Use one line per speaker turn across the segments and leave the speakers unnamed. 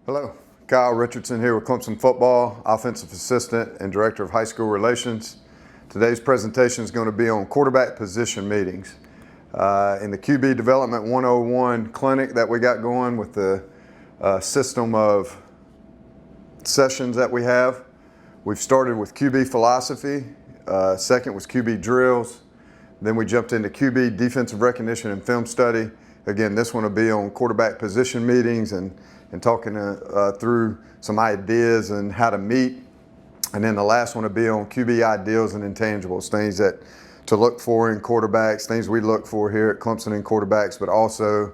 Hello, Kyle Richardson here with Clemson Football, Offensive Assistant and Director of High School Relations. Today's presentation is going to be on quarterback position meetings. In the QB Development 101 clinic that we got going with the system of sessions that we have, we've started with QB philosophy, second was QB drills, then we jumped into QB defensive recognition and film study. Again, this one will be on quarterback position meetings and talking through some ideas and how to meet. And then the last one will be on QB ideals and intangibles, things that to look for in quarterbacks, things we look for here at Clemson in quarterbacks, but also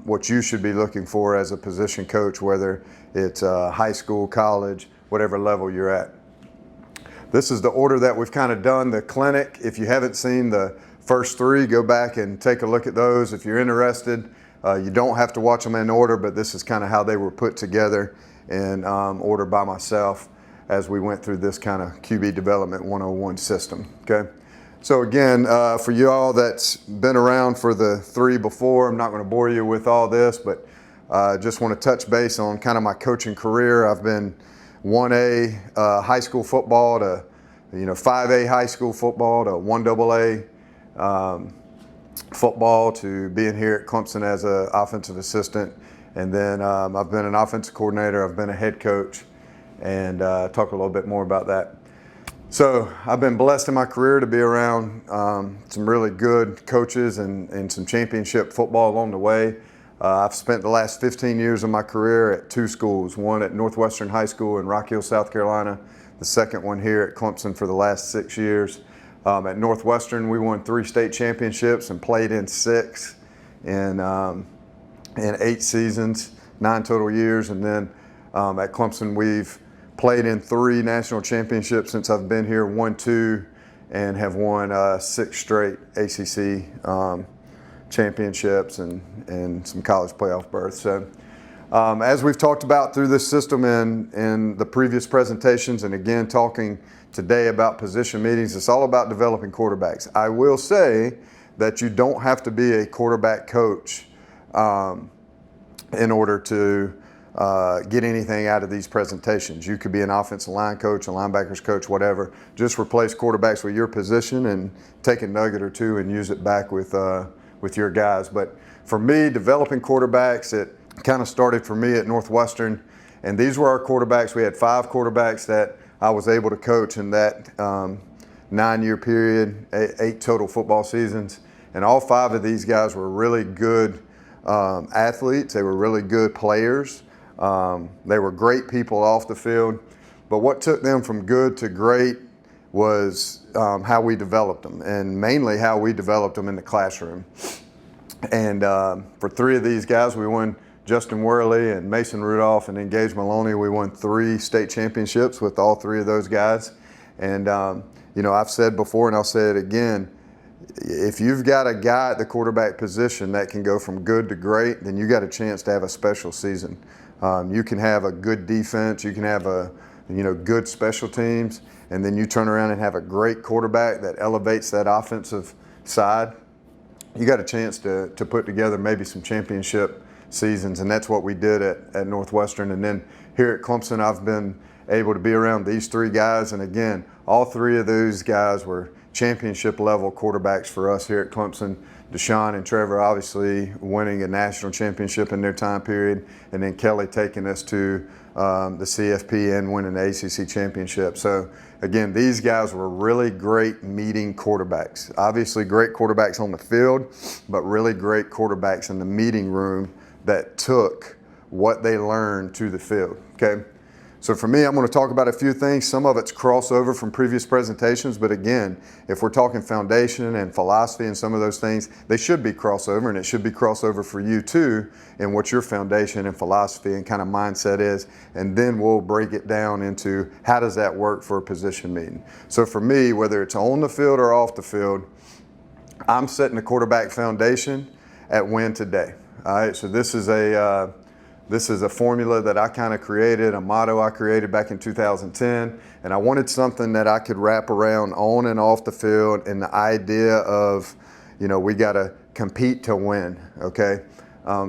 what you should be looking for as a position coach, whether it's high school, college, whatever level you're at. This is the order that we've kind of done the clinic. If you haven't seen the first three, go back and take a look at those. If you're interested, you don't have to watch them in order, but this is kind of how they were put together in order by myself as we went through this kind of QB Development 101 system, okay? So again, for you all that's been around for the three before, I'm not gonna bore you with all this, but just wanna touch base on kind of my coaching career. I've been 1A high school football to 5A high school football to 1AA football to being here at Clemson as an offensive assistant. And then I've been an offensive coordinator, I've been a head coach, and talk a little bit more about that. So I've been blessed in my career to be around some really good coaches and some championship football along the way. I've spent the last 15 years of my career at two schools, one at Northwestern High School in Rock Hill, South Carolina, the second one here at Clemson for the last 6 years. At Northwestern, we won 3 state championships and played in 6 in 8 seasons, 9 total years. And then at Clemson, we've played in 3 national championships since I've been here, won 2, and have won 6 straight ACC championships and some college playoff berths. So as we've talked about through this system in the previous presentations, and again talking today about position meetings, it's all about developing quarterbacks. I will say that you don't have to be a quarterback coach in order to get anything out of these presentations. You could be an offensive line coach, a linebackers coach, whatever. Just replace quarterbacks with your position and take a nugget or two and use it back with your guys. But for me, developing quarterbacks, it kind of started for me at Northwestern, and these were our quarterbacks. We had 5 quarterbacks that I was able to coach in that 9-year period, 8 total football seasons. And all 5 of these guys were really good athletes. They were really good players. They were great people off the field. But what took them from good to great was how we developed them, and mainly how we developed them in the classroom. And for 3 of these guys, we won. Justin Worley and Mason Rudolph and then Gage Maloney, we won 3 state championships with all 3 of those guys. And I've said before and I'll say it again, if you've got a guy at the quarterback position that can go from good to great, then you got a chance to have a special season. You can have a good defense, you can have a good special teams, and then you turn around and have a great quarterback that elevates that offensive side. You got a chance to put together maybe some championship seasons, and that's what we did at Northwestern. And then here at Clemson, I've been able to be around these 3 guys, and again, all 3 of those guys were championship level quarterbacks for us here at Clemson. Deshaun and Trevor obviously winning a national championship in their time period, and then Kelly taking us to the CFP and winning the ACC championship. So again, these guys were really great meeting quarterbacks. Obviously great quarterbacks on the field, but really great quarterbacks in the meeting room that took what they learned to the field, okay? So for me, I'm going to talk about a few things. Some of it's crossover from previous presentations, but again, if we're talking foundation and philosophy and some of those things, they should be crossover, and it should be crossover for you too in what your foundation and philosophy and kind of mindset is, and then we'll break it down into how does that work for a position meeting. So for me, whether it's on the field or off the field, I'm setting the quarterback foundation at win today. All right, so this is a formula that I kind of created, a motto I created back in 2010, and I wanted something that I could wrap around on and off the field, and the idea of, we got to compete to win, okay?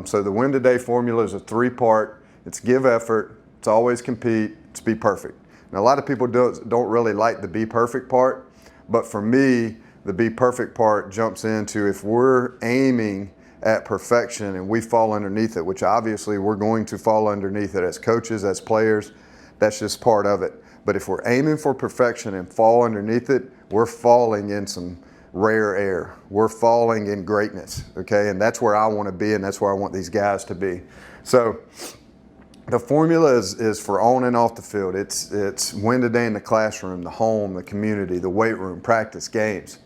So the Win Today formula is a 3-part It's give effort. It's always compete. It's be perfect. Now, a lot of people don't really like the be perfect part, but for me, the be perfect part jumps into if we're aiming at perfection and we fall underneath it, which obviously we're going to fall underneath it as coaches, as players. That's just part of it. But if we're aiming for perfection and fall underneath it, we're falling in some rare air. We're falling in greatness, okay? And that's where I want to be, and that's where I want these guys to be. So the formula is for on and off the field. It's win today in the classroom, the home, the community, the weight room, practice, games.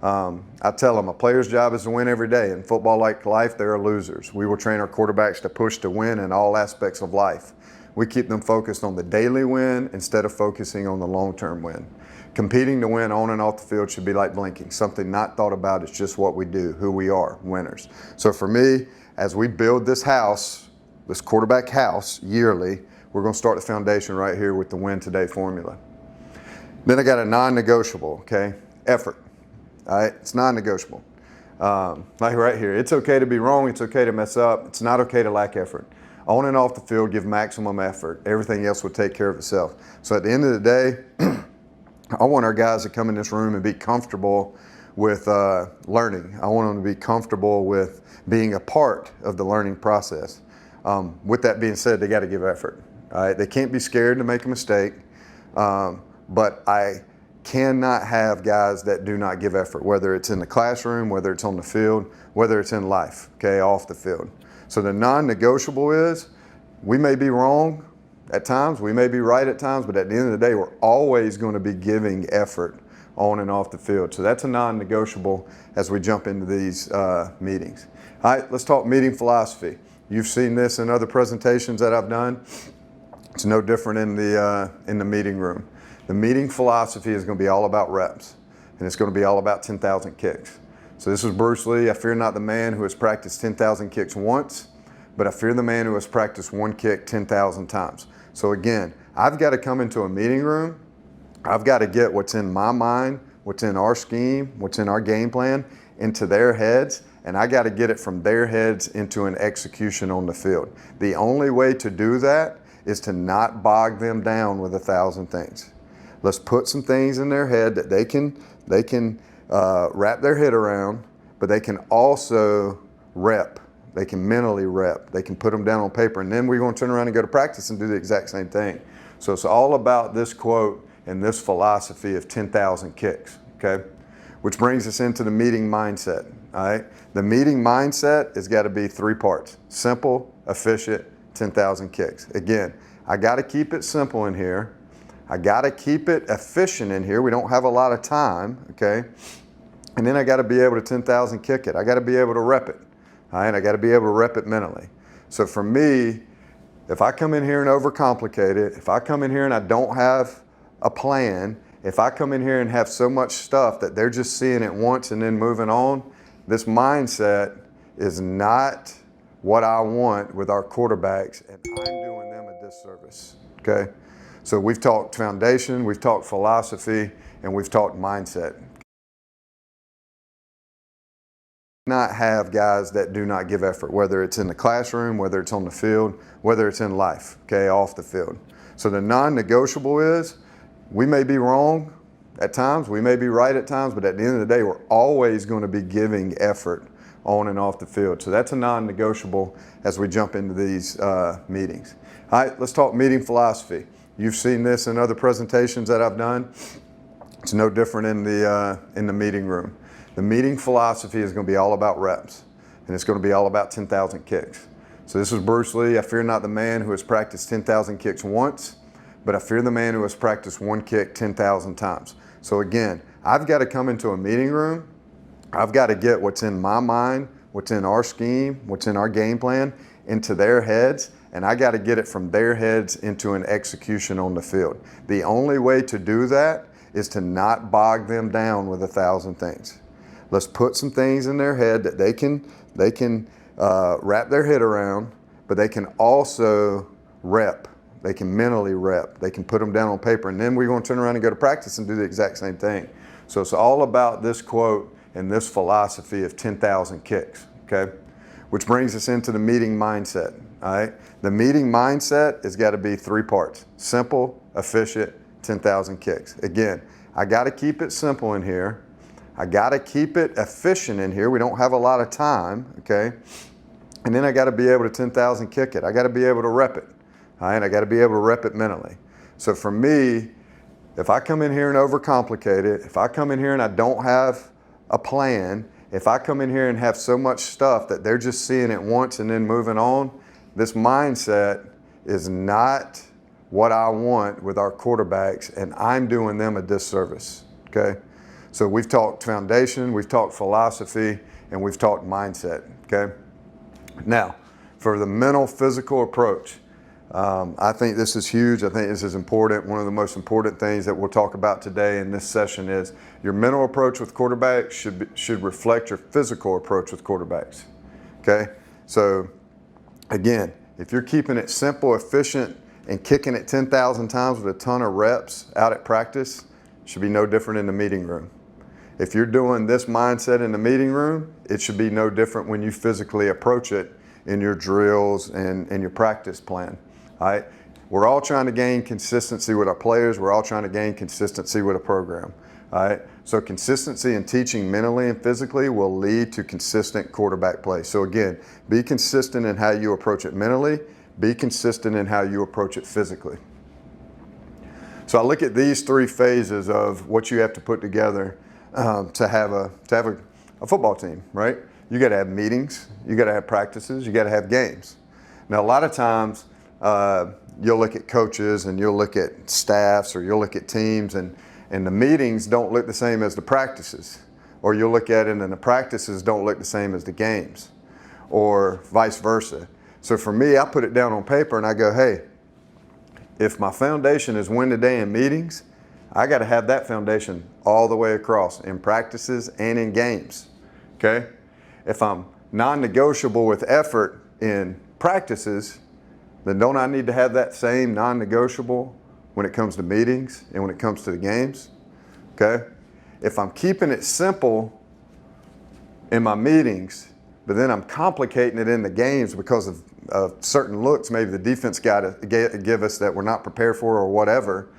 I tell them a player's job is to win every day. In football, like life, there are losers. We will train our quarterbacks to push to win in all aspects of life. We keep them focused on the daily win instead of focusing on the long-term win. Competing to win on and off the field should be like blinking, something not thought about. It's just what we do, who we are, winners. So for me, as we build this house, this quarterback house yearly, we're going to start the foundation right here with the win today formula. Then I got a non-negotiable, okay? Effort. All right, it's non-negotiable. Like right here, it's okay to be wrong, it's okay to mess up, it's not okay to lack effort. On and off the field, give maximum effort. Everything else will take care of itself. So at the end of the day, I want our guys to come in this room and be comfortable with learning. I want them to be comfortable with being a part of the learning process. With that being said, they got to give effort. All right, they can't be scared to make a mistake, but I cannot have guys that do not give effort, whether it's in the classroom, whether it's on the field, whether it's in life, okay, off the field. So the non-negotiable is, we may be wrong at times, we may be right at times, but at the end of the day, we're always going to be giving effort on and off the field. So that's a non-negotiable as we jump into these meetings. All right, let's talk meeting philosophy. You've seen this in other presentations that I've done. It's no different in the meeting room. The meeting philosophy is going to be all about reps, and it's going to be all about 10,000 kicks. So this was Bruce Lee. I fear not the man who has practiced 10,000 kicks once, but I fear the man who has practiced one kick 10,000 times. So again, I've got to come into a meeting room. I've got to get what's in my mind, what's in our scheme, what's in our game plan, into their heads, and I got to get it from their heads into an execution on the field. The only way to do that is to not bog them down with 1,000 things. Let's put some things in their head that they can wrap their head around, but they can also rep. They can mentally rep. They can put them down on paper, and then we're going to turn around and go to practice and do the exact same thing. So it's all about this quote and this philosophy of 10,000 kicks, okay? Which brings us into the meeting mindset, all right? The meeting mindset has got to be 3 parts: simple, efficient, 10,000 kicks. Again, I got to keep it simple in here. I got to keep it efficient in here. We don't have a lot of time, okay? And then I got to be able to 10,000 kick it. I got to be able to rep it, all right? I got to be able to rep it mentally. So for me, if I come in here and overcomplicate it, if I come in here and I don't have a plan, if I come in here and have so much stuff that they're just seeing it once and then moving on, this mindset is not what I want with our quarterbacks, and I'm doing them a disservice, okay? So we've talked foundation, we've talked philosophy, and we've talked mindset. Not have guys that do not give effort, whether it's in the classroom, whether it's on the field, whether it's in life, okay, off the field. So the non-negotiable is, we may be wrong at times, we may be right at times, but at the end of the day, we're always going to be giving effort on and off the field. So that's a non-negotiable as we jump into these meetings. All right, let's talk meeting philosophy. You've seen this in other presentations that I've done. It's no different in the meeting room. The meeting philosophy is going to be all about reps, and it's going to be all about 10,000 kicks. So this was Bruce Lee. I fear not the man who has practiced 10,000 kicks once, but I fear the man who has practiced one kick 10,000 times. So again, I've got to come into a meeting room. I've got to get what's in my mind, what's in our scheme, what's in our game plan, into their heads, and I got to get it from their heads into an execution on the field. The only way to do that is to not bog them down with 1,000 things. Let's put some things in their head that they can wrap their head around, but they can also rep. They can mentally rep. They can put them down on paper, and then we're going to turn around and go to practice and do the exact same thing. So it's all about this quote and this philosophy of 10,000 kicks, okay? Which brings us into the meeting mindset. all right? The meeting mindset has got to be 3 parts: simple, efficient, 10,000 kicks. Again, I got to keep it simple in here. I got to keep it efficient in here. We don't have a lot of time, okay? And then I got to be able to 10,000 kick it. I got to be able to rep it, all right? I got to be able to rep it mentally. So for me, if I come in here and overcomplicate it, if I come in here and I don't have a plan, if I come in here and have so much stuff that they're just seeing it once and then moving on, this mindset is not what I want with our quarterbacks, and I'm doing them a disservice, okay? So we've talked foundation, we've talked philosophy, and we've talked mindset, okay? Now, for the mental, physical approach, I think this is huge. I think this is important. One of the most important things that we'll talk about today in this session is your mental approach with quarterbacks should reflect your physical approach with quarterbacks, okay? So again, if you're keeping it simple, efficient, and kicking it 10,000 times with a ton of reps out at practice, it should be no different in the meeting room. If you're doing this mindset in the meeting room, it should be no different when you physically approach it in your drills and your practice plan. All right? We're all trying to gain consistency with our players. We're all trying to gain consistency with a program. All right? So consistency in teaching mentally and physically will lead to consistent quarterback play. So again, be consistent in how you approach it mentally. Be consistent in how you approach it physically. So I look at these 3 phases of what you have to put together to have a football team, right? You got to have meetings, you got to have practices, you got to have games. Now, a lot of times you'll look at coaches and you'll look at staffs or you'll look at teams, and the meetings don't look the same as the practices, or you'll look at it and the practices don't look the same as the games, or vice versa. So for me, I put it down on paper and I go, hey, if my foundation is win today in meetings, I got to have that foundation all the way across in practices and in games, okay? If I'm non-negotiable with effort in practices, then don't I need to have that same non-negotiable when it comes to meetings and when it comes to the games, okay? If I'm keeping it simple in my meetings, but then I'm complicating it in the games because of certain looks maybe the defense got to give us that we're not prepared for or whatever,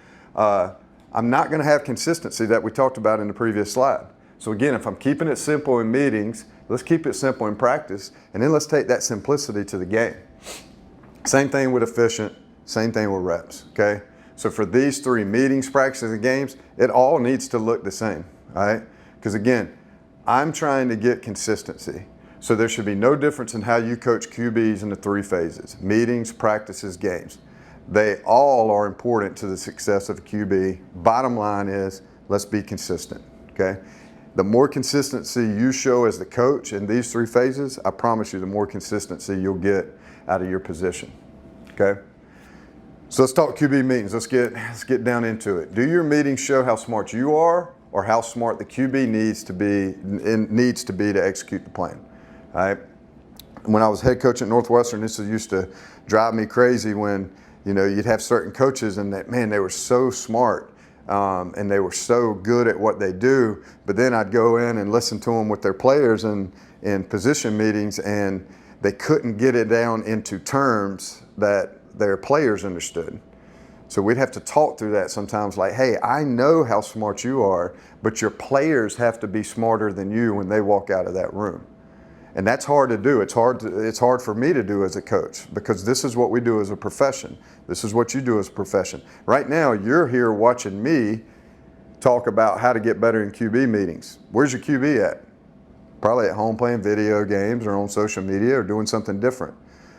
I'm not going to have consistency that we talked about in the previous slide. So again, if I'm keeping it simple in meetings, let's keep it simple in practice, and then let's take that simplicity to the game. Same thing with efficient, same thing with reps, okay? So for these 3 meetings, practices, and games, it all needs to look the same, all right? Because again, I'm trying to get consistency. So there should be no difference in how you coach QBs in the 3 phases: meetings, practices, games. They all are important to the success of a QB. Bottom line is, let's be consistent, okay? The more consistency you show as the coach in these 3 phases, I promise you the more consistency you'll get out of your position, okay? So let's talk QB meetings. Let's get down into it. Do your meetings show how smart you are or how smart the QB needs to be to execute the plan? All right. When I was head coach at Northwestern, this used to drive me crazy when, you know, you'd have certain coaches and that, man, they were so smart and they were so good at what they do, but then I'd go in and listen to them with their players in position meetings, and they couldn't get it down into terms that their players understood. So we'd have to talk through that sometimes, like, hey, I know how smart you are, but your players have to be smarter than you when they walk out of that room. And that's hard to do. It's hard for me to do as a coach, because this is what we do as a profession. This is what you do as a profession. Right now, you're here watching me talk about how to get better in QB meetings. Where's your QB at? Probably at home playing video games or on social media or doing something different.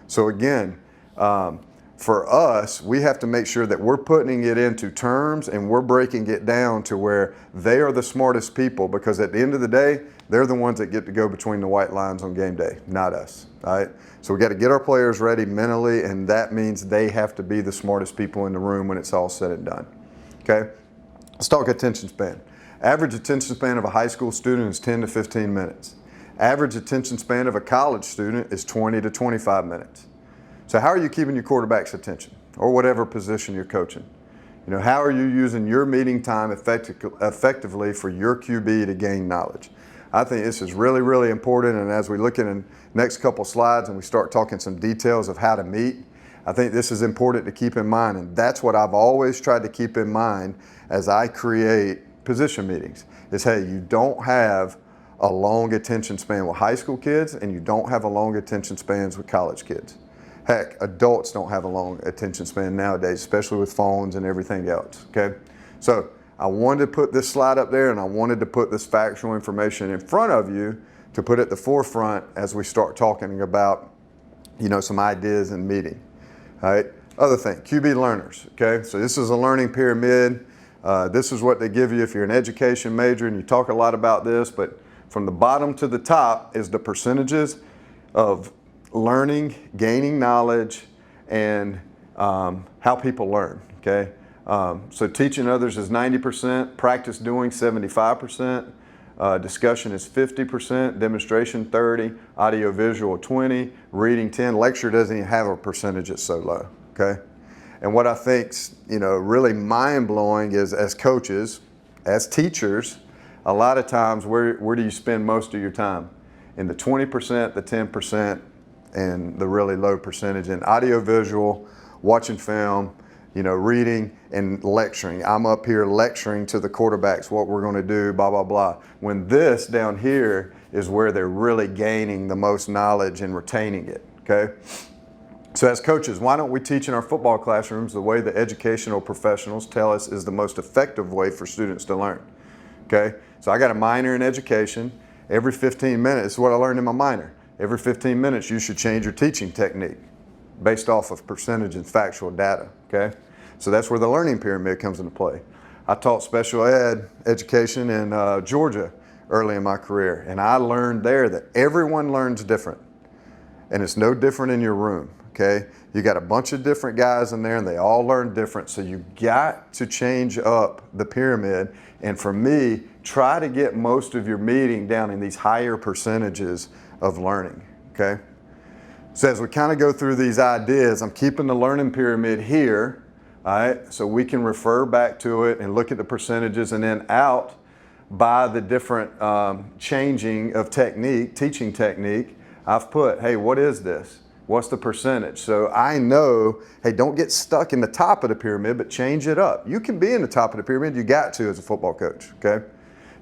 So again, for us, we have to make sure that we're putting it into terms and we're breaking it down to where they are the smartest people, because at the end of the day, they're the ones that get to go between the white lines on game day, not us, all right? So we got to get our players ready mentally, and that means they have to be the smartest people in the room when it's all said and done, okay? Let's talk attention span. Average attention span of a high school student is 10 to 15 minutes. Average attention span of a college student is 20 to 25 minutes. So how are you keeping your quarterback's attention, or whatever position you're coaching? You know, how are you using your meeting time effectively for your QB to gain knowledge? I think this is really, really important. And as we look in the next couple slides and we start talking some details of how to meet, I think this is important to keep in mind. And that's what I've always tried to keep in mind as I create position meetings is, hey, you don't have a long attention span with high school kids, and you don't have a long attention spans with college kids. Heck, adults don't have a long attention span nowadays, especially with phones and everything else, okay? So I wanted to put this slide up there, and I wanted to put this factual information in front of you to put at the forefront as we start talking about, you know, some ideas in meeting. All right. Other thing, QB learners. Okay. So this is a learning pyramid. This is what they give you if you're an education major, and you talk a lot about this, but from the bottom to the top is the percentages of learning, gaining knowledge, and how people learn. Okay. So teaching others is 90%, practice doing 75%, discussion is 50%, demonstration 30%, audio visual 20%, reading 10%. Lecture doesn't even have a percentage, it's so low, okay? And what I think's, you know, really mind-blowing is, as coaches, as teachers, a lot of times where do you spend most of your time? In the 20%, the 10%, and the really low percentage in audio visual, watching film, you know, reading and lecturing. I'm up here lecturing to the quarterbacks what we're going to do, blah, blah, blah. When this down here is where they're really gaining the most knowledge and retaining it, okay? So as coaches, why don't we teach in our football classrooms the way the educational professionals tell us is the most effective way for students to learn, okay? So I got a minor in education. Every 15 minutes, this is what I learned in my minor. Every 15 minutes, you should change your teaching technique based off of percentage and factual data, okay? So that's where the learning pyramid comes into play. I taught special ed education in Georgia early in my career, and I learned there that everyone learns different, and it's no different in your room, okay? You got a bunch of different guys in there, and they all learn different, so you got to change up the pyramid, and for me, try to get most of your meeting down in these higher percentages of learning, okay? So as we kind of go through these ideas, I'm keeping the learning pyramid here, all right? So we can refer back to it and look at the percentages, and then out by the different changing of technique, teaching technique, I've put, hey, what is this? What's the percentage? So I know, hey, don't get stuck in the top of the pyramid, but change it up. You can be in the top of the pyramid, you got to as a football coach, okay?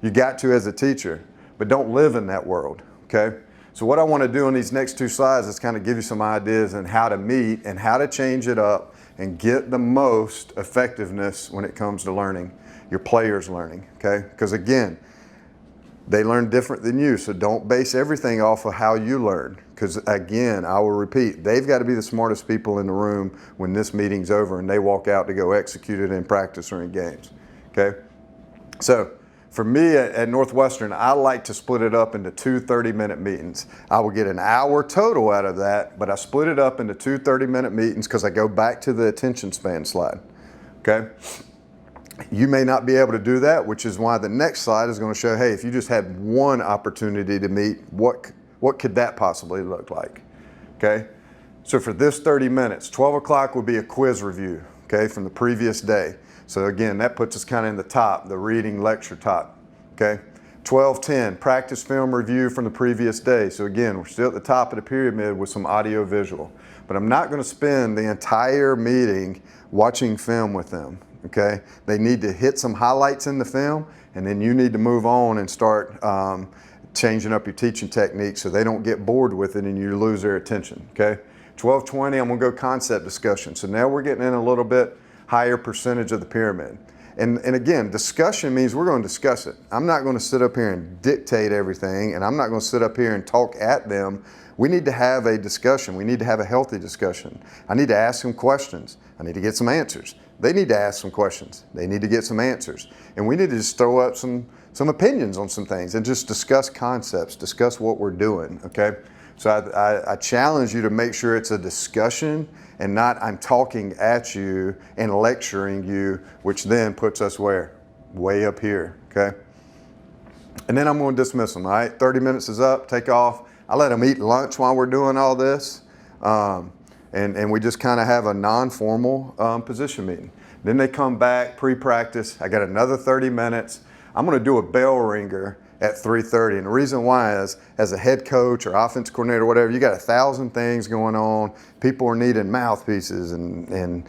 You got to as a teacher, but don't live in that world, okay? So what I want to do on these next two slides is kind of give you some ideas on how to meet and how to change it up and get the most effectiveness when it comes to learning, your players learning, okay? Because again, they learn different than you, so don't base everything off of how you learn. Because again, I will repeat, they've got to be the smartest people in the room when this meeting's over and they walk out to go execute it in practice or in games, okay? So for me at Northwestern, I like to split it up into two 30-minute meetings. I will get an hour total out of that, but I split it up into two 30-minute meetings because I go back to the attention span slide, okay? You may not be able to do that, which is why the next slide is going to show, hey, if you just had one opportunity to meet, what could that possibly look like, okay? So for this 30 minutes, 12 o'clock would be a quiz review, okay, from the previous day. So again, that puts us kind of in the top, the reading lecture top, okay? 12:10, practice film review from the previous day. So again, we're still at the top of the pyramid with some audio visual. But I'm not going to spend the entire meeting watching film with them, okay? They need to hit some highlights in the film, and then you need to move on and start changing up your teaching technique so they don't get bored with it and you lose their attention, okay? 12:20, I'm going to go concept discussion. So now we're getting in a little bit higher percentage of the pyramid. And again, discussion means we're going to discuss it. I'm not going to sit up here and dictate everything, and I'm not going to sit up here and talk at them. We need to have a discussion. We need to have a healthy discussion. I need to ask them questions. I need to get some answers. They need to ask some questions. They need to get some answers. And we need to just throw up some opinions on some things and just discuss concepts, discuss what we're doing, okay? So I challenge you to make sure it's a discussion and not I'm talking at you and lecturing you, which then puts us where? Way up here, okay? And then I'm going to dismiss them, all right? 30 minutes is up, take off. I let them eat lunch while we're doing all this. And we just kind of have a non-formal position meeting. Then they come back, pre-practice. I got another 30 minutes. I'm going to do a bell ringer at 3:30. And the reason why is, as a head coach or offense coordinator or whatever, you got 1,000 things going on. People are needing mouthpieces and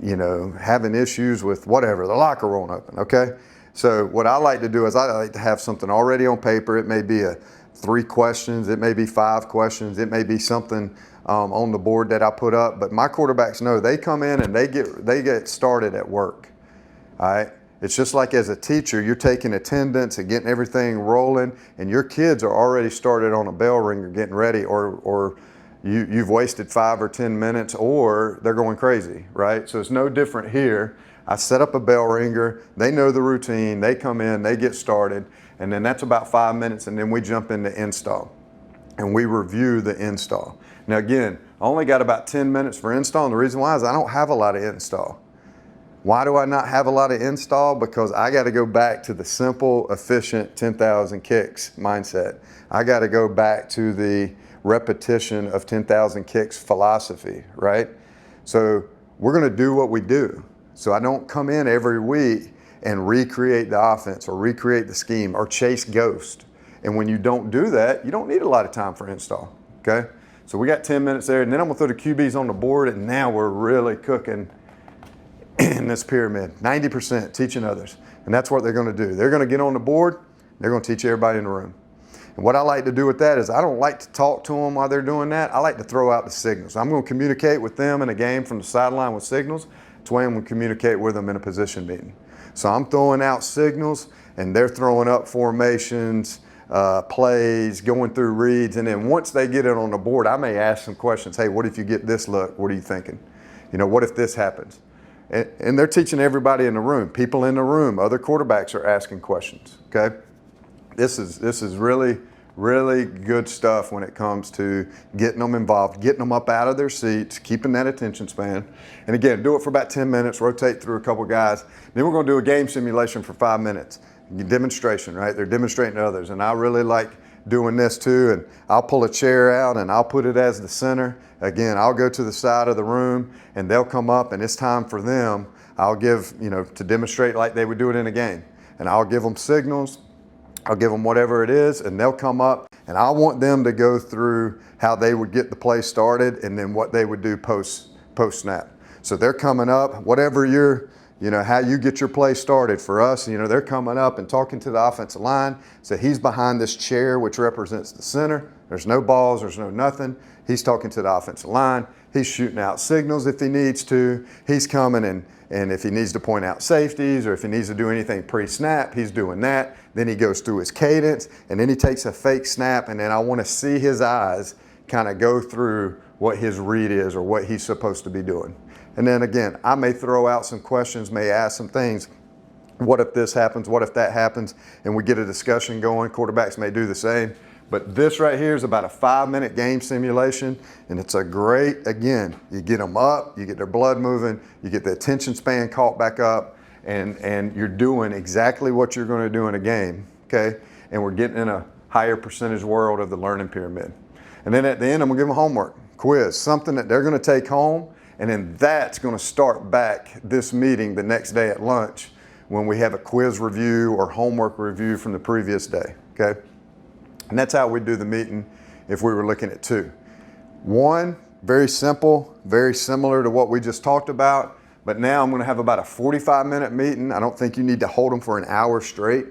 you know, having issues with whatever, the locker won't open, okay? So what I like to do is I like to have something already on paper. It may be 3 questions, it may be 5 questions, it may be something on the board that I put up, but my quarterbacks know they come in and they get started at work, all right? It's just like as a teacher, you're taking attendance and getting everything rolling, and your kids are already started on a bell ringer getting ready, or you've wasted 5 or 10 minutes, or they're going crazy, right? So it's no different here. I set up a bell ringer, they know the routine, they come in, they get started, and then that's about 5 minutes, and then we jump into install, and we review the install. Now again, I only got about 10 minutes for install, and the reason why is I don't have a lot of install. Why do I not have a lot of install? Because I got to go back to the simple, efficient 10,000 kicks mindset. I got to go back to the repetition of 10,000 kicks philosophy, right? So we're going to do what we do. So I don't come in every week and recreate the offense or recreate the scheme or chase ghost. And when you don't do that, you don't need a lot of time for install, okay? So we got 10 minutes there, and then I'm gonna throw the QBs on the board, and now we're really cooking in this pyramid. 90% teaching others, and that's what they're gonna do. They're gonna get on the board, they're gonna teach everybody in the room. And what I like to do with that is I don't like to talk to them while they're doing that. I like to throw out the signals. I'm gonna communicate with them in a game from the sideline with signals. That's the way I'm gonna communicate with them in a position meeting. So I'm throwing out signals, and they're throwing up formations, plays, going through reads, and then once they get it on the board, I may ask some questions. Hey, what if you get this look? What are you thinking? You know, what if this happens? And they're teaching everybody in the room, people in the room, other quarterbacks are asking questions, okay? This is really, really good stuff when it comes to getting them involved, getting them up out of their seats, keeping that attention span. And again, do it for about 10 minutes, rotate through a couple guys. Then we're gonna do a game simulation for 5 minutes. Demonstration, right? They're demonstrating to others. And I really like doing this too. And I'll pull a chair out and I'll put it as the center. Again, I'll go to the side of the room and they'll come up, and it's time for them. I'll give, you know, to demonstrate like they would do it in a game. And I'll give them signals. I'll give them whatever it is, and they'll come up, and I want them to go through how they would get the play started and then what they would do post snap. So they're coming up, whatever your, you know, how you get your play started. For us, you know, they're coming up and talking to the offensive line. So he's behind this chair, which represents the center. There's no balls, there's no nothing. He's talking to the offensive line. He's shooting out signals if he needs to. He's coming and if he needs to point out safeties or if he needs to do anything pre-snap, he's doing that. Then he goes through his cadence, and then he takes a fake snap, and then I want to see his eyes kind of go through what his read is or what he's supposed to be doing. And then again, I may throw out some questions, may ask some things. What if this happens? What if that happens? And we get a discussion going. Quarterbacks may do the same. But this right here is about a 5-minute game simulation, and it's a great, again, you get them up, you get their blood moving, you get the attention span caught back up, and you're doing exactly what you're going to do in a game, okay? And we're getting in a higher percentage world of the learning pyramid. And then at the end, I'm going to give them homework, quiz, something that they're going to take home, and then that's going to start back this meeting the next day at lunch when we have a quiz review or homework review from the previous day, okay? And that's how we do the meeting if we were looking at 2. 1, very simple, very similar to what we just talked about, but now I'm gonna have about a 45-minute meeting. I don't think you need to hold them for an hour straight,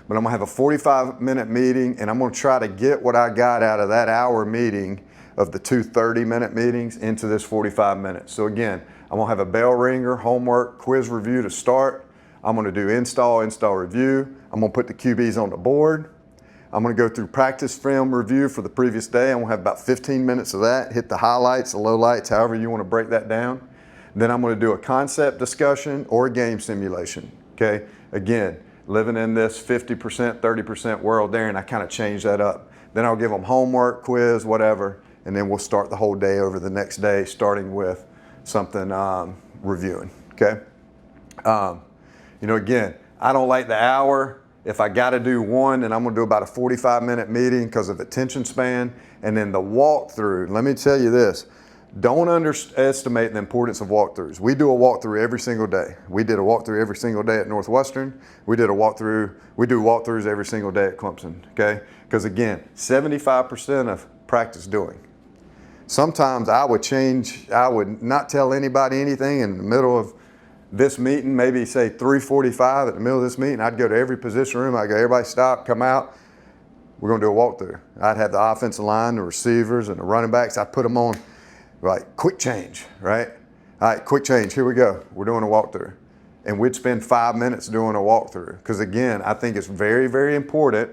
but I'm gonna have a 45-minute meeting, and I'm gonna try to get what I got out of that hour meeting of the 2 30-minute meetings into this 45 minutes. So again, I'm gonna have a bell ringer, homework, quiz review to start. I'm gonna do install review. I'm gonna put the QBs on the board. I'm going to go through practice film review for the previous day. I'm going to have about 15 minutes of that, hit the highlights, the lowlights, however you want to break that down. Then I'm going to do a concept discussion or a game simulation, okay? Again, living in this 50%, 30% world there, and I kind of change that up. Then I'll give them homework, quiz, whatever, and then we'll start the whole day over the next day, starting with something reviewing, okay? You know, again, I don't like the hour. If I got to do one, then I'm going to do about a 45-minute meeting because of attention span. And then the walkthrough, let me tell you this, Don't underestimate the importance of walkthroughs. We do a walkthrough every single day. We did a walkthrough every single day at Northwestern. We do walkthroughs every single day at Clemson, okay? Because again, 75% of practice doing. Sometimes I would not tell anybody anything in the middle of this meeting, maybe say 3:45 at the middle of this meeting. I'd go to every position room. I'd go, everybody stop, come out. We're gonna do a walkthrough. I'd have the offensive line, the receivers, and the running backs. I'd put them on, right, quick change, right? All right, quick change, here we go. We're doing a walkthrough. And we'd spend 5 minutes doing a walkthrough. Because again, I think it's very, very important.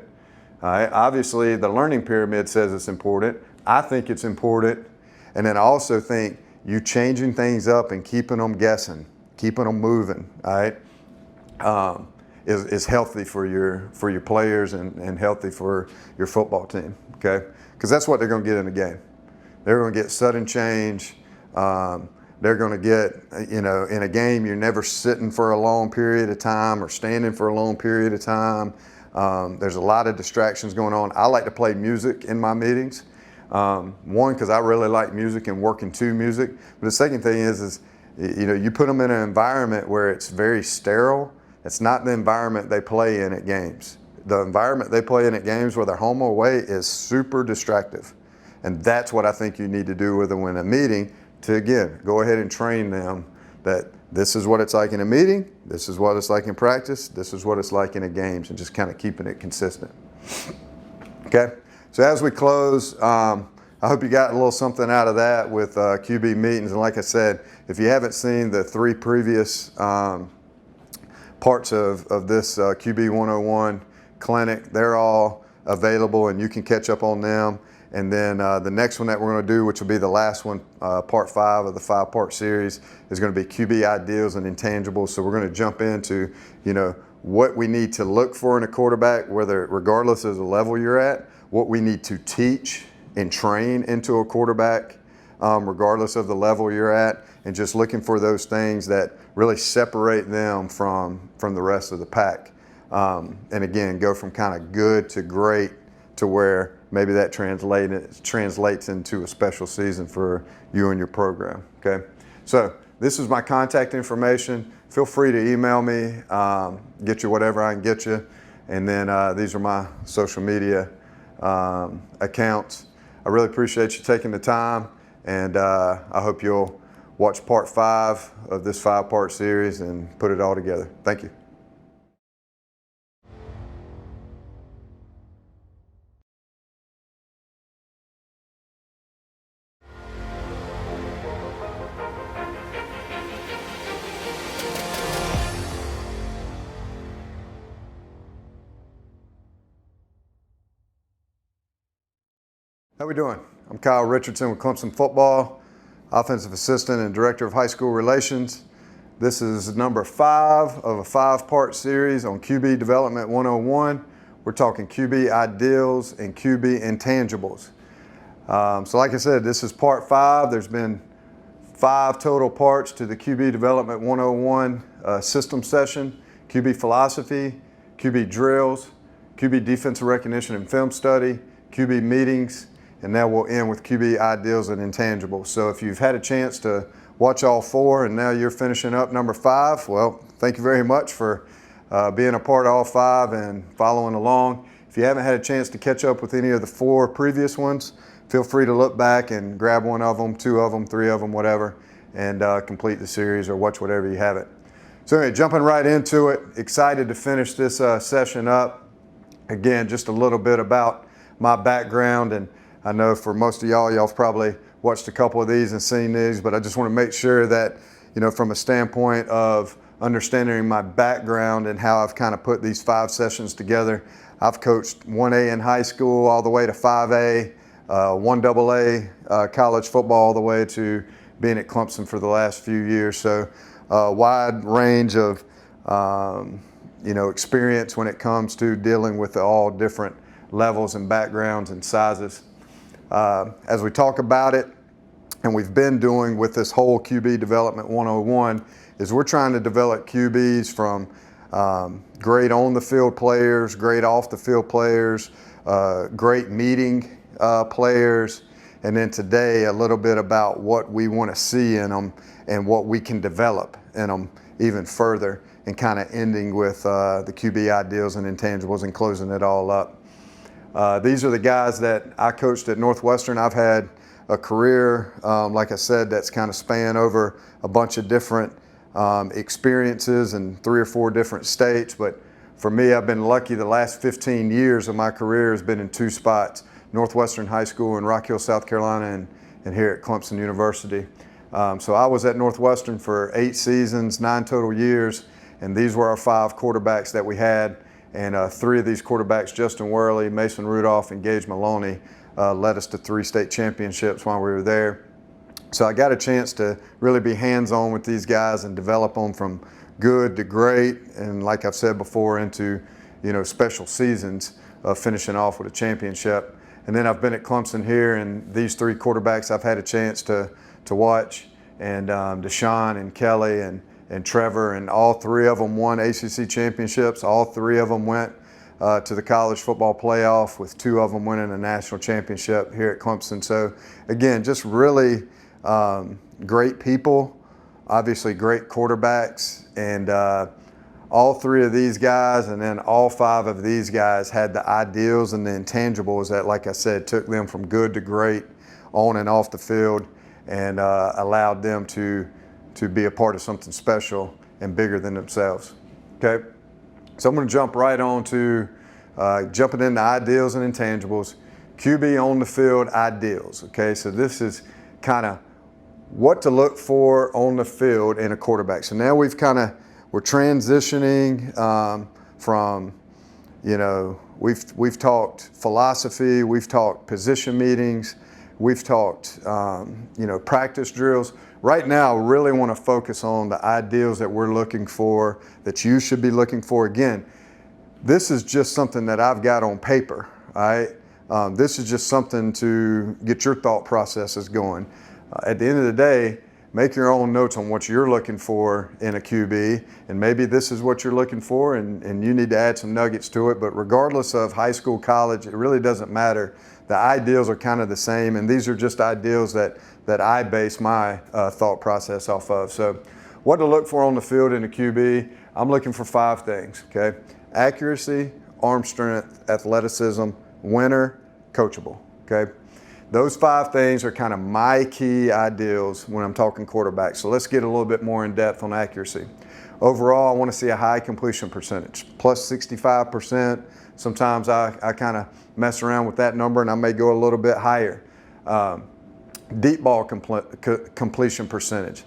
All right, obviously the learning pyramid says it's important. I think it's important. And then I also think you changing things up and keeping them guessing, keeping them moving, all right, is healthy for your players and healthy for your football team, okay? Because that's what they're going to get in the game. They're going to get sudden change. They're going to get, in a game, you're never sitting for a long period of time or standing for a long period of time. There's a lot of distractions going on. I like to play music in my meetings. One, because I really like music and working to music. But the second thing is you put them in an environment where it's very sterile. It's not the environment they play in at games. The environment they play in at games, whether home or away, is super distractive. And that's what I think you need to do with them in a meeting to, again, go ahead and train them that this is what it's like in a meeting, this is what it's like in practice, this is what it's like in a games, and just kind of keeping it consistent. Okay? So as we close, I hope you got a little something out of that with QB meetings. And like I said, if you haven't seen the 3 previous parts of this QB 101 clinic, they're all available and you can catch up on them. And then the next one that we're going to do, which will be the last one, part 5 of the 5-part series, is going to be QB ideals and intangibles. So we're going to jump into, what we need to look for in a quarterback, regardless of the level you're at, what we need to teach and train into a quarterback, regardless of the level you're at, and just looking for those things that really separate them from the rest of the pack. And again, go from kind of good to great to where maybe that translates into a special season for you and your program, okay? So this is my contact information. Feel free to email me, get you whatever I can get you. And then these are my social media accounts. I really appreciate you taking the time, and I hope you'll watch part 5 of this 5-part series and put it all together. Thank you. How we doing? I'm Kyle Richardson with Clemson Football, Offensive Assistant and Director of High School Relations. This is number 5 of a 5-part series on QB Development 101. We're talking QB ideals and QB intangibles. So like I said, this is part 5. There's been 5 total parts to the QB Development 101 system session: QB philosophy, QB drills, QB defensive recognition and film study, QB meetings, and now we'll end with QB ideals and intangibles. So if you've had a chance to watch all 4 and now you're finishing up number 5, well, thank you very much for being a part of all 5 and following along. If you haven't had a chance to catch up with any of the 4 previous ones, feel free to look back and grab one of them, 2 of them, 3 of them, whatever, and complete the series or watch whatever you have it. So anyway, jumping right into it, excited to finish this session up. Again, just a little bit about my background, and I know for most of y'all have probably watched a couple of these and seen these, but I just want to make sure that, from a standpoint of understanding my background and how I've kind of put these 5 sessions together. I've coached 1A in high school all the way to 5A, 1AA college football all the way to being at Clemson for the last few years. So a wide range of experience when it comes to dealing with all different levels and backgrounds and sizes. As we talk about it, and we've been doing with this whole QB Development 101, is we're trying to develop QBs from great on-the-field players, great off-the-field players, great meeting players, and then today a little bit about what we want to see in them and what we can develop in them even further, and kind of ending with the QB ideals and intangibles and closing it all up. These are the guys that I coached at Northwestern. I've had a career, like I said, that's kind of spanned over a bunch of different experiences in 3 or 4 different states. But for me, I've been lucky. The last 15 years of my career has been in 2 spots: Northwestern High School in Rock Hill, South Carolina, and here at Clemson University. So I was at Northwestern for 8 seasons, 9 total years, and these were our 5 quarterbacks that we had. And 3 of these quarterbacks, Justin Worley, Mason Rudolph, and Gage Maloney, led us to 3 state championships while we were there. So I got a chance to really be hands-on with these guys and develop them from good to great, and like I've said before, into special seasons, finishing off with a championship. And then I've been at Clemson here, and these 3 quarterbacks I've had a chance to watch, and Deshaun and Kelly and Trevor, and all 3 of them won ACC championships. All 3 of them went to the college football playoff, with 2 of them winning a national championship here at Clemson. So again, just really great people, obviously great quarterbacks, and all 3 of these guys, and then all 5 of these guys had the ideals and the intangibles that, like I said, took them from good to great on and off the field, and allowed them to be a part of something special and bigger than themselves. Okay, so I'm going to jump right on to jumping into ideals and intangibles. QB on the field ideals. Okay, so this is kind of what to look for on the field in a quarterback. So now we're transitioning from, we've talked philosophy, we've talked position meetings, we've talked practice drills. Right now, I really want to focus on the ideals that we're looking for, that you should be looking for. Again, this is just something that I've got on paper, all right? This is just something to get your thought processes going. At the end of the day, make your own notes on what you're looking for in a QB, and maybe this is what you're looking for, and you need to add some nuggets to it. But regardless of high school, college, it really doesn't matter. The ideals are kind of the same, and these are just ideals that I base my thought process off of. So what to look for on the field in a QB, I'm looking for 5 things, okay? Accuracy, arm strength, athleticism, winner, coachable, okay? Those 5 things are kind of my key ideals when I'm talking quarterback. So let's get a little bit more in depth on accuracy. Overall, I want to see a high completion percentage, plus 65%. Sometimes I kind of mess around with that number, and I may go a little bit higher. Deep ball completion percentage.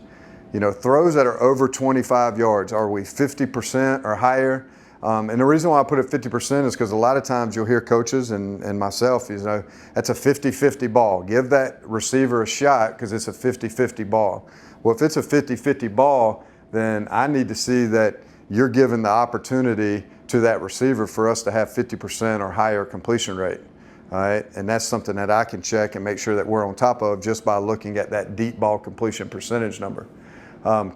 Throws that are over 25 yards, are we 50% or higher? And the reason why I put it 50% is because a lot of times you'll hear coaches and myself, that's a 50-50 ball. Give that receiver a shot because it's a 50-50 ball. Well, if it's a 50-50 ball, then I need to see that you're giving the opportunity to that receiver for us to have 50% or higher completion rate. All right, and that's something that I can check and make sure that we're on top of just by looking at that deep ball completion percentage number.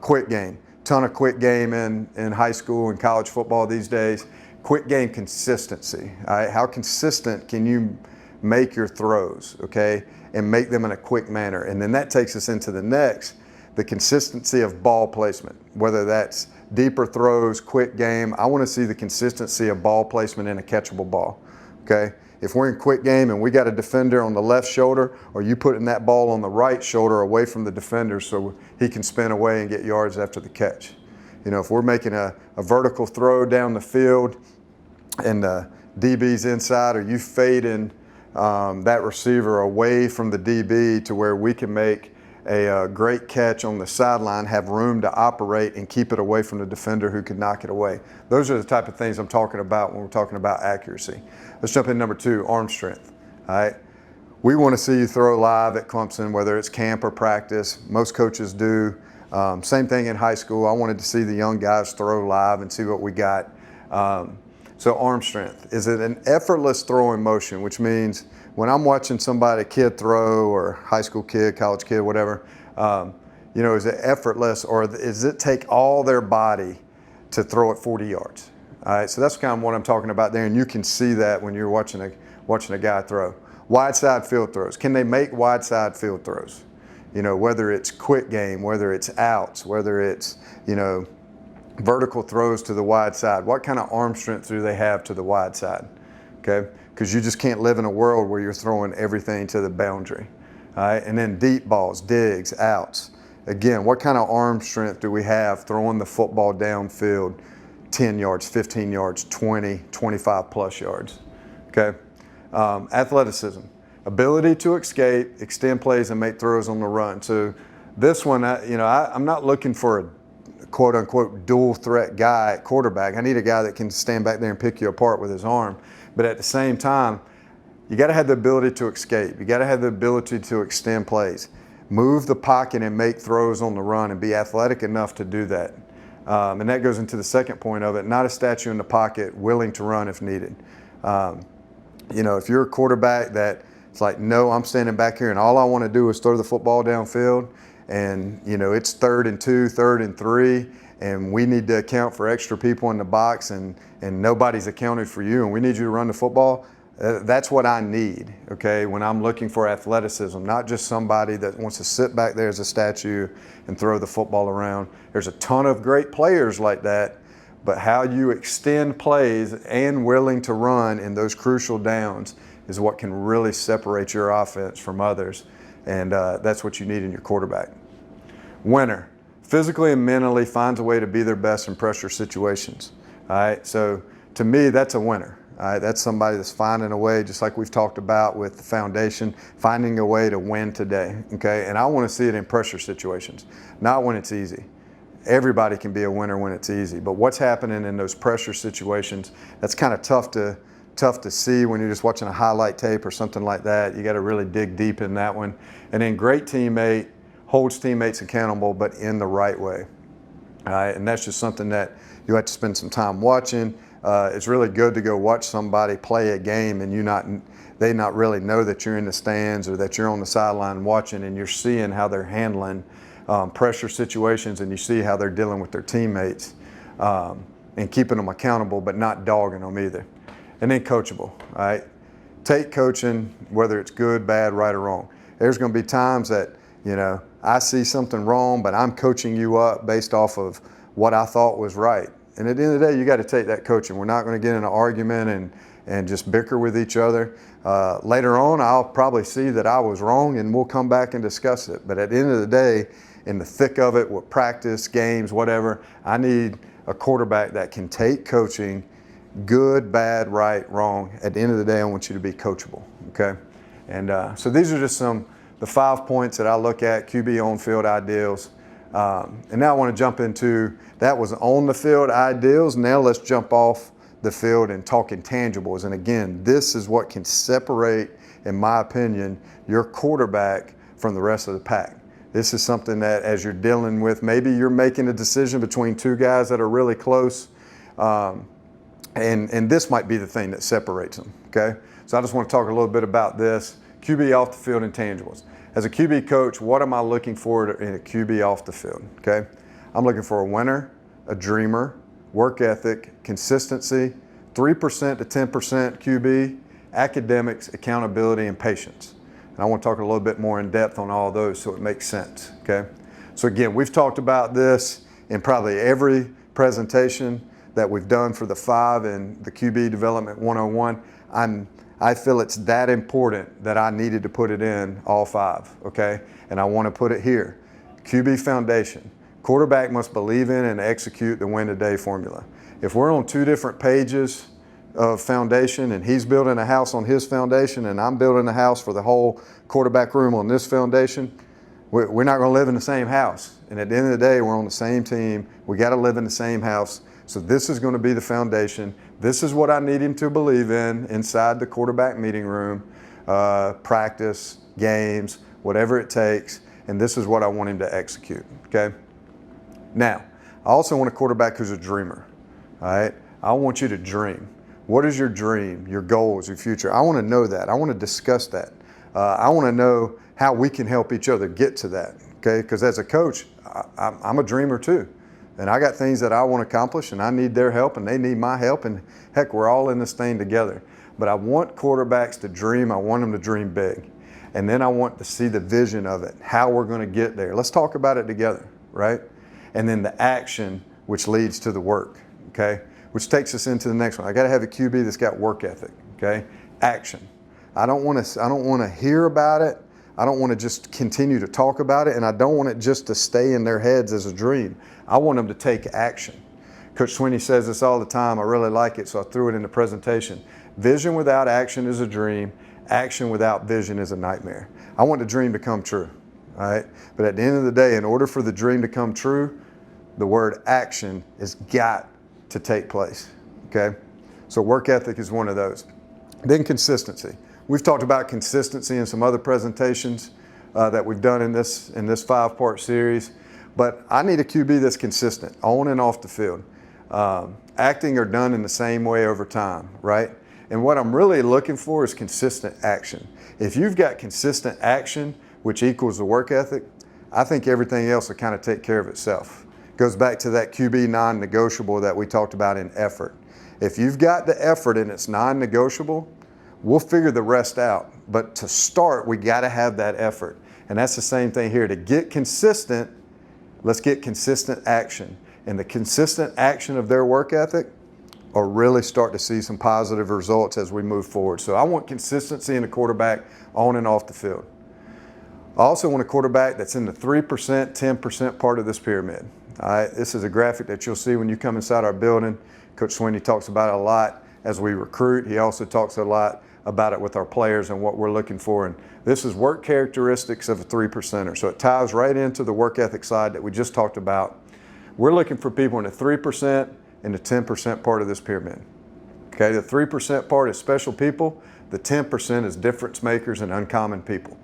Quick game. Ton of quick game in high school and college football these days. Quick game consistency. All right? How consistent can you make your throws, okay, and make them in a quick manner? And then that takes us into the next, the consistency of ball placement, whether that's deeper throws, quick game. I want to see the consistency of ball placement in a catchable ball, okay? If we're in quick game and we got a defender on the left shoulder, or you putting that ball on the right shoulder away from the defender so he can spin away and get yards after the catch. If we're making a vertical throw down the field and the DB's inside, or you fading that receiver away from the DB to where we can make a great catch on the sideline, have room to operate and keep it away from the defender who could knock it away. Those are the type of things I'm talking about when we're talking about accuracy. Let's jump in number 2, arm strength. All right. We want to see you throw live at Clemson, whether it's camp or practice. Most coaches do. Same thing in high school. I wanted to see the young guys throw live and see what we got. So arm strength. Is it an effortless throwing motion, which means when I'm watching somebody, kid throw, or high school kid, college kid, whatever, is it effortless, or does it take all their body to throw it 40 yards? All right, so that's kind of what I'm talking about there, and you can see that when you're watching a guy throw. Wide side field throws. Can they make wide side field throws? You know, whether it's quick game, whether it's outs, whether it's, you know, vertical throws to the wide side. What kind of arm strength do they have to the wide side? Okay, because you just can't live in a world where you're throwing everything to the boundary. All right, and then deep balls, digs, outs. Again, what kind of arm strength do we have throwing the football downfield 10 yards, 15 yards, 20, 25 plus yards? Okay, athleticism. Ability to escape, extend plays, and make throws on the run. So this one, I'm not looking for a quote-unquote dual threat guy at quarterback. I need a guy that can stand back there and pick you apart with his arm. But at the same time, you got to have the ability to escape. You got to have the ability to extend plays, move the pocket and make throws on the run, and be athletic enough to do that. And that goes into the second point of it, not a statue in the pocket, willing to run if needed. You know, if you're a quarterback that it's like, no, I'm standing back here and all I want to do is throw the football downfield, and, you know, it's 3rd and 2, 3rd and 3, and we need to account for extra people in the box, and nobody's accounted for you, and we need you to run the football. That's what I need, okay, when I'm looking for athleticism, not just somebody that wants to sit back there as a statue and throw the football around. There's a ton of great players like that, but how you extend plays and willing to run in those crucial downs is what can really separate your offense from others, and that's what you need in your quarterback. Winner, physically and mentally finds a way to be their best in pressure situations. All right, so to me, that's a winner. All right, that's somebody that's finding a way, just like we've talked about with the foundation, finding a way to win today, okay? And I want to see it in pressure situations, not when it's easy. Everybody can be a winner when it's easy, but what's happening in those pressure situations, that's kind of tough to see when you're just watching a highlight tape or something like that. You got to really dig deep in that one. And then great teammate holds teammates accountable, but in the right way. All right, and that's just something that you have to spend some time watching. It's really good to go watch somebody play a game and they not really know that you're in the stands or that you're on the sideline watching, and you're seeing how they're handling pressure situations, and you see how they're dealing with their teammates and keeping them accountable, but not dogging them either. And then coachable, all right? Take coaching, whether it's good, bad, right, or wrong. There's going to be times that, you know, I see something wrong, but I'm coaching you up based off of what I thought was right. And at the end of the day, you got to take that coaching. We're not going to get in an argument and just bicker with each other. Later on, I'll probably see that I was wrong, and we'll come back and discuss it. But at the end of the day, in the thick of it, with practice, games, whatever, I need a quarterback that can take coaching, good, bad, right, wrong. At the end of the day, I want you to be coachable, okay? And so these are just the 5 points that I look at, QB on-field ideals. And now I want to jump into, that was on the field ideals. Now let's jump off the field and talk intangibles. And again, this is what can separate, in my opinion, your quarterback from the rest of the pack. This is something that as you're dealing with, maybe you're making a decision between two guys that are really close, and this might be the thing that separates them, okay? So I just want to talk a little bit about this. QB off the field intangibles. As a QB coach, what am I looking for in a QB off the field, okay? I'm looking for a winner, a dreamer, work ethic, consistency, 3% to 10% QB, academics, accountability, and patience. And I want to talk a little bit more in depth on all those so it makes sense, okay? So again, we've talked about this in probably every presentation that we've done for the 5 in the QB Development 101. I feel it's that important that I needed to put it in all 5, okay? And I want to put it here. QB foundation. Quarterback must believe in and execute the win today formula. If we're on 2 different pages of foundation and he's building a house on his foundation and I'm building a house for the whole quarterback room on this foundation, we're not going to live in the same house. And at the end of the day, we're on the same team. We got to live in the same house. So this is going to be the foundation. This is what I need him to believe in inside the quarterback meeting room, practice, games, whatever it takes. And this is what I want him to execute, okay? Now, I also want a quarterback who's a dreamer, all right? I want you to dream. What is your dream, your goals, your future? I want to know that. I want to discuss that. I want to know how we can help each other get to that, okay? Because as a coach, I'm a dreamer too. And I got things that I want to accomplish, and I need their help, and they need my help, and heck, we're all in this thing together. but I want quarterbacks to dream. I want them to dream big. And then I want to see the vision of it, how we're going to get there. Let's talk about it together, right? And then the action, which leads to the work, okay? Which takes us into the next one. I got to have a QB that's got work ethic, okay? Action. I don't want to hear about it. I don't want to just continue to talk about it, and I don't want it just to stay in their heads as a dream. I want them to take action. Coach Sweeney says this all the time. I really like it, so I threw it in the presentation. Vision without action is a dream. Action without vision is a nightmare. I want the dream to come true, all right? But at the end of the day, in order for the dream to come true, the word action has got to take place, okay? So work ethic is one of those. Then consistency. We've talked about consistency in some other presentations that we've done in this 5-part series, but I need a QB that's consistent on and off the field. Acting or done in the same way over time, right? And what I'm really looking for is consistent action. If you've got consistent action, which equals the work ethic, I think everything else will kind of take care of itself. Goes back to that QB non-negotiable that we talked about in effort. If you've got the effort and it's non-negotiable, we'll figure the rest out. But to start, we got to have that effort. And that's the same thing here. To get consistent, let's get consistent action. And the consistent action of their work ethic or really start to see some positive results as we move forward. So I want consistency in a quarterback on and off the field. I also want a quarterback that's in the 3%, 10% part of this pyramid. All right, this is a graphic that you'll see when you come inside our building. Coach Sweeney talks about it a lot as we recruit. He also talks a lot about it with our players and what we're looking for. And this is work characteristics of a 3%er. So it ties right into the work ethic side that we just talked about. We're looking for people in the 3% and the 10% part of this pyramid. Okay, the 3% part is special people. The 10% is difference makers and uncommon people.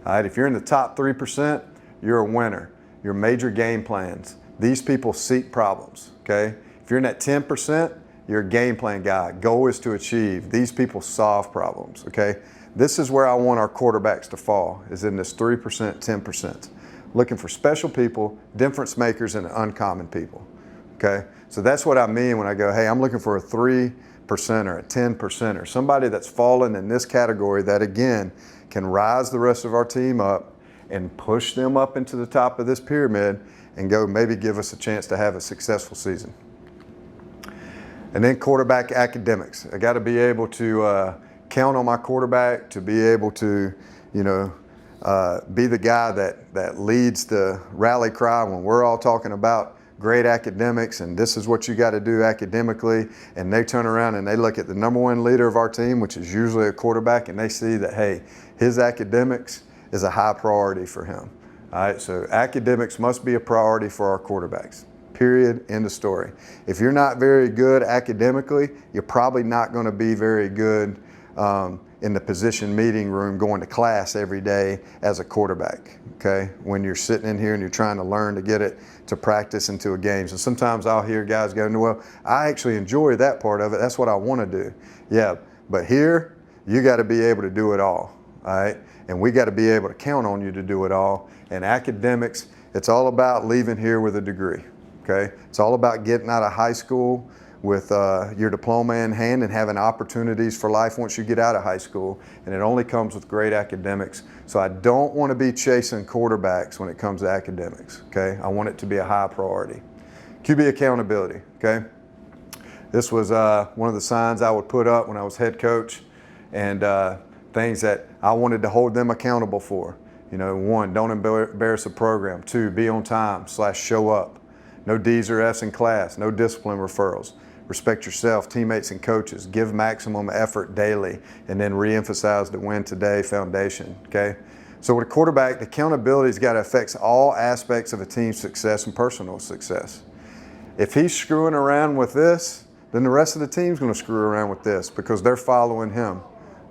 All right, if you're in the top 3%, you're a winner. Your major game plans. These people seek problems, okay? If you're in that 10%, you're a game plan guy. Goal is to achieve. These people solve problems, okay? This is where I want our quarterbacks to fall, is in this 3%, 10%. Looking for special people, difference makers, and uncommon people, okay? So that's what I mean when I go, hey, I'm looking for a 3% or a 10%er, somebody that's fallen in this category that, again, can rise the rest of our team up and push them up into the top of this pyramid and go maybe give us a chance to have a successful season. And then quarterback academics. I got to be able to count on my quarterback to be able to, be the guy that leads the rally cry when we're all talking about great academics and this is what you got to do academically, and they turn around and they look at the #1 leader of our team, which is usually a quarterback, and they see that, hey, his academics is a high priority for him. All right, so academics must be a priority for our quarterbacks. Period, end of story. If you're not very good academically, you're probably not going to be very good in the position meeting room going to class every day as a quarterback, okay? When you're sitting in here and you're trying to learn to get it to practice into a game. So sometimes I'll hear guys go, well, I actually enjoy that part of it. That's what I want to do. Yeah, but here, you got to be able to do it all right? And we got to be able to count on you to do it all. And academics, it's all about leaving here with a degree, okay? It's all about getting out of high school with your diploma in hand and having opportunities for life once you get out of high school. And it only comes with great academics. So I don't want to be chasing quarterbacks when it comes to academics, okay? I want it to be a high priority. QB accountability, okay? This was one of the signs I would put up when I was head coach, and things that I wanted to hold them accountable for. You know, 1, don't embarrass the program. 2, be on time / show up. No D's or F's in class, no discipline referrals. Respect yourself, teammates, and coaches. Give maximum effort daily, and then reemphasize the win today foundation, okay? So with a quarterback, accountability's got to affect all aspects of a team's success and personal success. If he's screwing around with this, then the rest of the team's going to screw around with this because they're following him,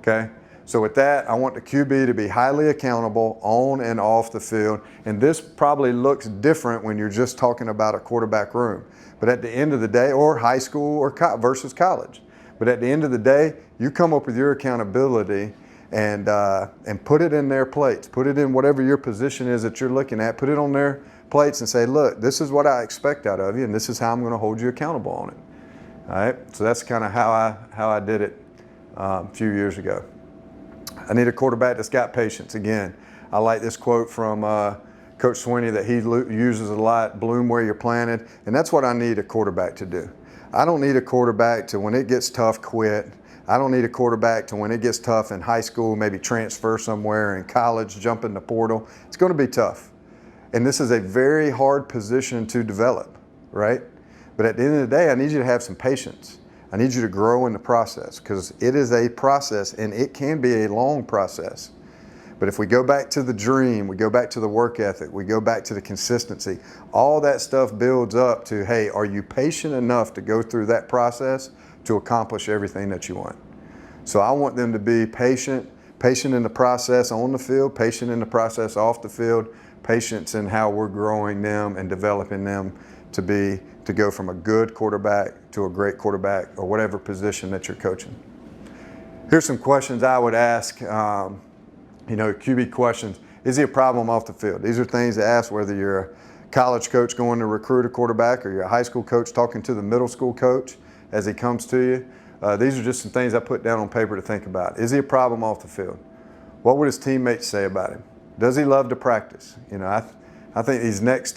okay? So with that, I want the QB to be highly accountable on and off the field. And this probably looks different when you're just talking about a quarterback room. But at the end of the day, or high school or versus college. But at the end of the day, you come up with your accountability and put it in their plates. Put it in whatever your position is that you're looking at. Put it on their plates and say, look, this is what I expect out of you, and this is how I'm going to hold you accountable on it. All right, so that's kind of how I did it a few years ago. I need a quarterback that's got patience. Again, I like this quote from Coach Swinney that he uses a lot, bloom where you're planted, and that's what I need a quarterback to do. I don't need a quarterback to, when it gets tough, quit. I don't need a quarterback to, when it gets tough in high school, maybe transfer somewhere, in college, jump in the portal. It's going to be tough. And this is a very hard position to develop, right? But at the end of the day, I need you to have some patience. I need you to grow in the process, because it is a process and it can be a long process. But if we go back to the dream, we go back to the work ethic, we go back to the consistency, all that stuff builds up to, hey, are you patient enough to go through that process to accomplish everything that you want? So I want them to be patient in the process on the field, patient in the process off the field, patience in how we're growing them and developing them to go from a good quarterback to a great quarterback, or whatever position that you're coaching. Here's some questions I would ask, QB questions. Is he a problem off the field? These are things to ask whether you're a college coach going to recruit a quarterback, or you're a high school coach talking to the middle school coach as he comes to you. These are just some things I put down on paper to think about. Is he a problem off the field? What would his teammates say about him? Does he love to practice? I think these next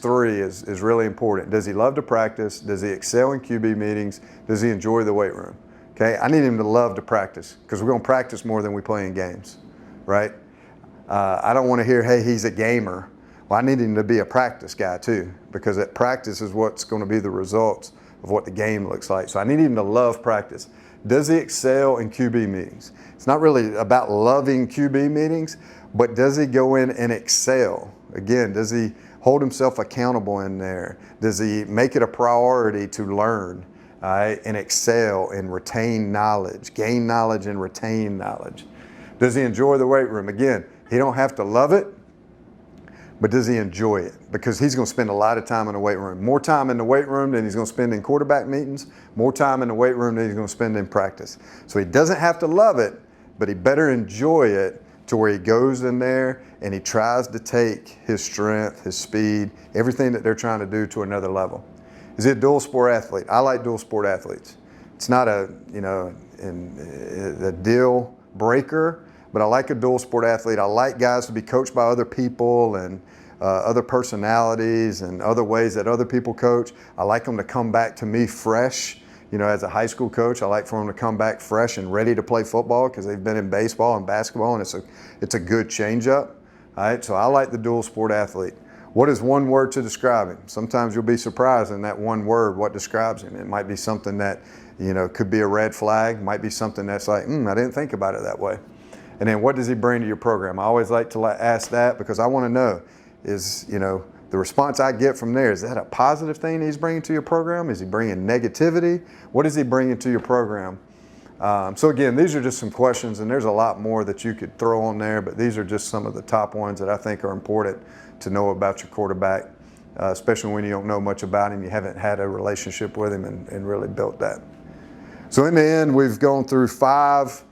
three is really important. Does he love to practice? Does he excel in QB meetings? Does he enjoy the weight room? Okay, I need him to love to practice, because we're going to practice more than we play in games, right? I don't want to hear, hey, he's a gamer. Well, I need him to be a practice guy too, because at practice is what's going to be the results of what the game looks like. So I need him to love practice. Does he excel in QB meetings? It's not really about loving QB meetings, but does he go in and excel? Again, does he hold himself accountable in there? Does he make it a priority to learn, and excel and retain knowledge, gain knowledge and retain knowledge? Does he enjoy the weight room? Again, he don't have to love it, but does he enjoy it? Because he's going to spend a lot of time in the weight room. More time in the weight room than he's going to spend in quarterback meetings, more time in the weight room than he's going to spend in practice. So he doesn't have to love it, but he better enjoy it to where he goes in there and he tries to take his strength, his speed, everything that they're trying to do to another level. Is he a dual sport athlete? I like dual sport athletes. It's not a deal breaker, but I like a dual sport athlete. I like guys to be coached by other people and other personalities and other ways that other people coach. I like them to come back to me fresh. As a high school coach, I like for them to come back fresh and ready to play football, because they've been in baseball and basketball, and it's a good change-up. All right, so I like the dual sport athlete. What is one word to describe him? Sometimes you'll be surprised in that one word what describes him. It might be something that could be a red flag, might be something that's like, I didn't think about it that way. And then what does he bring to your program? I always like to ask that, because I want to know, is the response I get from there, is that a positive thing he's bringing to your program? Is he bringing negativity? What is he bringing to your program? So again, these are just some questions, and there's a lot more that you could throw on there, but these are just some of the top ones that I think are important to know about your quarterback, especially when you don't know much about him, you haven't had a relationship with him and really built that. So in the end, we've gone through 5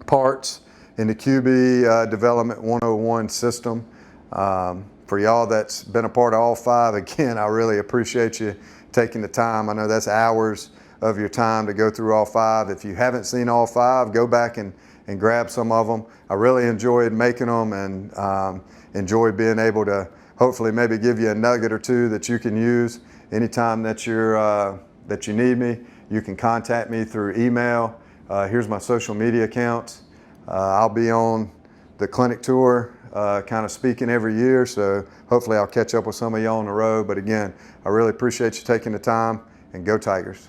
parts in the QB Development 101 system. For y'all that's been a part of all 5, again, I really appreciate you taking the time. I know that's hours of your time to go through all 5. If you haven't seen all 5, go back and grab some of them. I really enjoyed making them, and enjoyed being able to hopefully maybe give you a nugget or two that you can use anytime that you need me. You can contact me through email. Here's my social media accounts. I'll be on the clinic tour, kind of speaking every year, so hopefully I'll catch up with some of y'all on the road. But again, I really appreciate you taking the time, and go Tigers.